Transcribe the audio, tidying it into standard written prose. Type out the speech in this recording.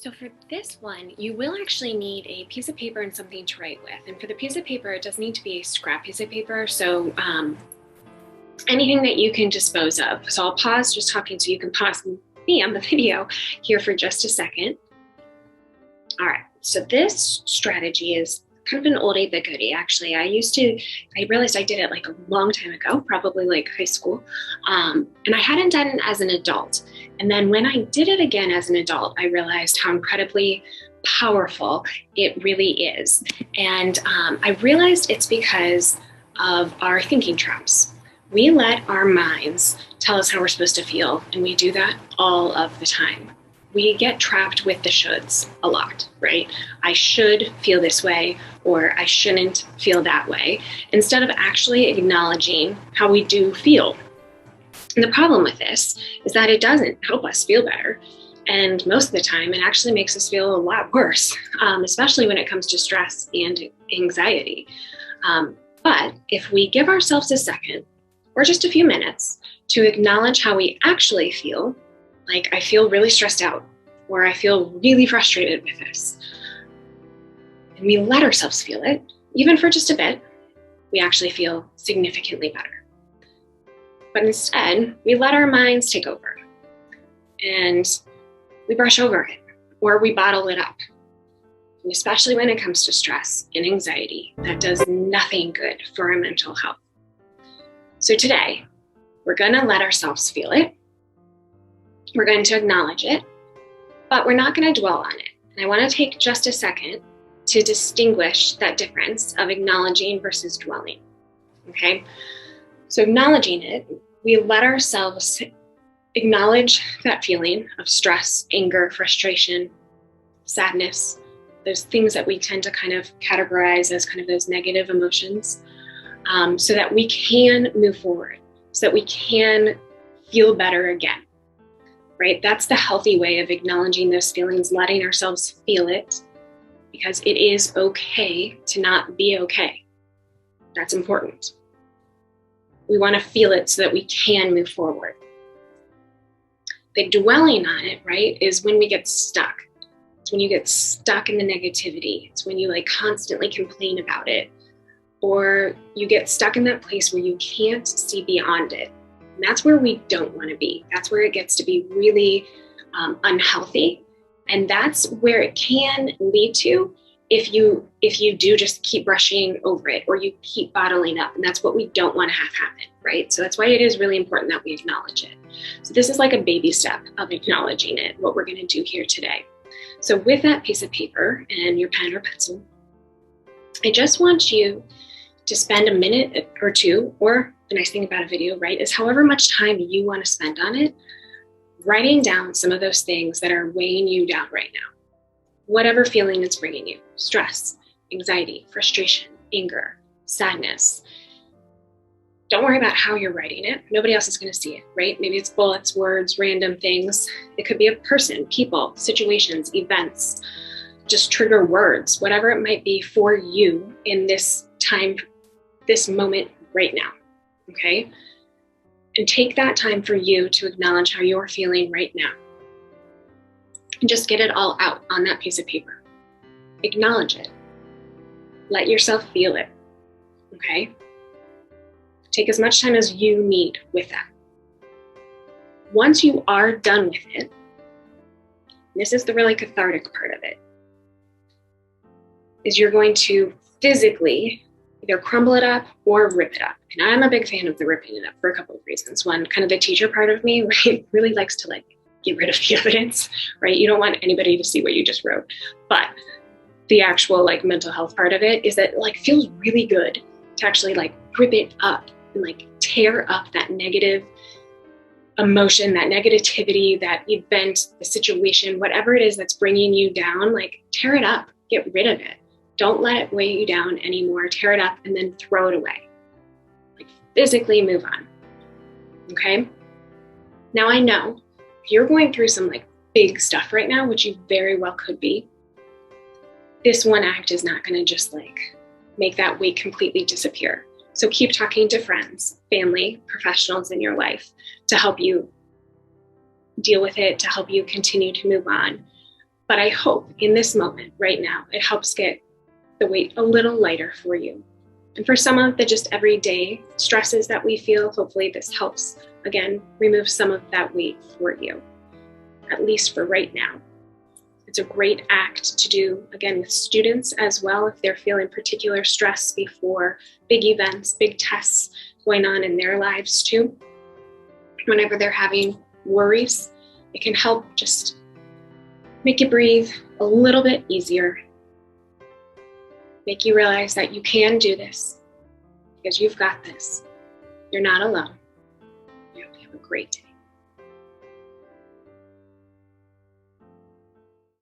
So for this one, you will actually need a piece of paper and something to write with. And for the piece of paper, it does need to be a scrap piece of paper. So anything that you can dispose of. So I'll pause just talking so you can pause me on the video here for just a second. All right, so this strategy is kind of an oldie but goodie, actually. I realized I did it like a long time ago, probably like high school. And I hadn't done it as an adult. And then when I did it again as an adult, I realized how incredibly powerful it really is. And I realized it's because of our thinking traps. We let our minds tell us how we're supposed to feel, and we do that all of the time. We get trapped with the shoulds a lot, right? I should feel this way, or I shouldn't feel that way, instead of actually acknowledging how we do feel. And the problem with this is that it doesn't help us feel better. And most of the time, it actually makes us feel a lot worse, especially when it comes to stress and anxiety. But if we give ourselves a second, or just a few minutes, to acknowledge how we actually feel, like I feel really stressed out, or I feel really frustrated with this, and we let ourselves feel it, even for just a bit, we actually feel significantly better. But instead, we let our minds take over, and we brush over it, or we bottle it up. And especially when it comes to stress and anxiety, that does nothing good for our mental health. So today, we're going to let ourselves feel it. We're going to acknowledge it, but we're not going to dwell on it. And I want to take just a second to distinguish that difference of acknowledging versus dwelling. Okay? So acknowledging it, we let ourselves acknowledge that feeling of stress, anger, frustration, sadness, those things that we tend to kind of categorize as kind of those negative emotions, so that we can move forward, so that we can feel better again, right? That's the healthy way of acknowledging those feelings, letting ourselves feel it, because it is okay to not be okay. That's important. We want to feel it so that we can move forward. The dwelling on it, right, is when we get stuck. It's when you get stuck in the negativity. It's when you like constantly complain about it, or you get stuck in that place where you can't see beyond it. And that's where we don't want to be. That's where it gets to be really unhealthy. And that's where it can lead to if you do just keep brushing over it, or you keep bottling up. And that's what we don't want to have happen, right? So that's why it is really important that we acknowledge it. So this is like a baby step of acknowledging it, what we're going to do here today. So with that piece of paper and your pen or pencil, I just want you to spend a minute or two, or the nice thing about a video, right, is however much time you want to spend on it, writing down some of those things that are weighing you down right now. Whatever feeling it's bringing you, stress, anxiety, frustration, anger, sadness. Don't worry about how you're writing it. Nobody else is going to see it, right? Maybe it's bullets, words, random things. It could be a person, people, situations, events, just trigger words, whatever it might be for you in this time, this moment right now, okay? And take that time for you to acknowledge how you're feeling right now. And just get it all out on that piece of paper. Acknowledge it. Let yourself feel it, okay? Take as much time as you need with that. Once you are done with it, this is the really cathartic part of it, is you're going to physically either crumble it up or rip it up. And I'm a big fan of the ripping it up for a couple of reasons. One, kind of the teacher part of me, right, really likes to like get rid of the evidence, right? You don't want anybody to see what you just wrote. But the actual like mental health part of it is that it like feels really good to actually like rip it up and like tear up that negative emotion, that negativity, that event, the situation, whatever it is that's bringing you down, like tear it up, get rid of it. Don't let it weigh you down anymore. Tear it up and then throw it away. Like physically move on. Okay? Now I know if you're going through some like big stuff right now, which you very well could be, this one act is not going to just like make that weight completely disappear. So keep talking to friends, family, professionals in your life to help you deal with it, to help you continue to move on. But I hope in this moment right now, it helps get the weight a little lighter for you. And for some of the just everyday stresses that we feel, hopefully this helps, again, remove some of that weight for you, at least for right now. It's a great act to do, again, with students as well, if they're feeling particular stress before big events, big tests going on in their lives too. Whenever they're having worries, it can help just make you breathe a little bit easier. Make you realize that you can do this because you've got this. You're not alone. You have a great day.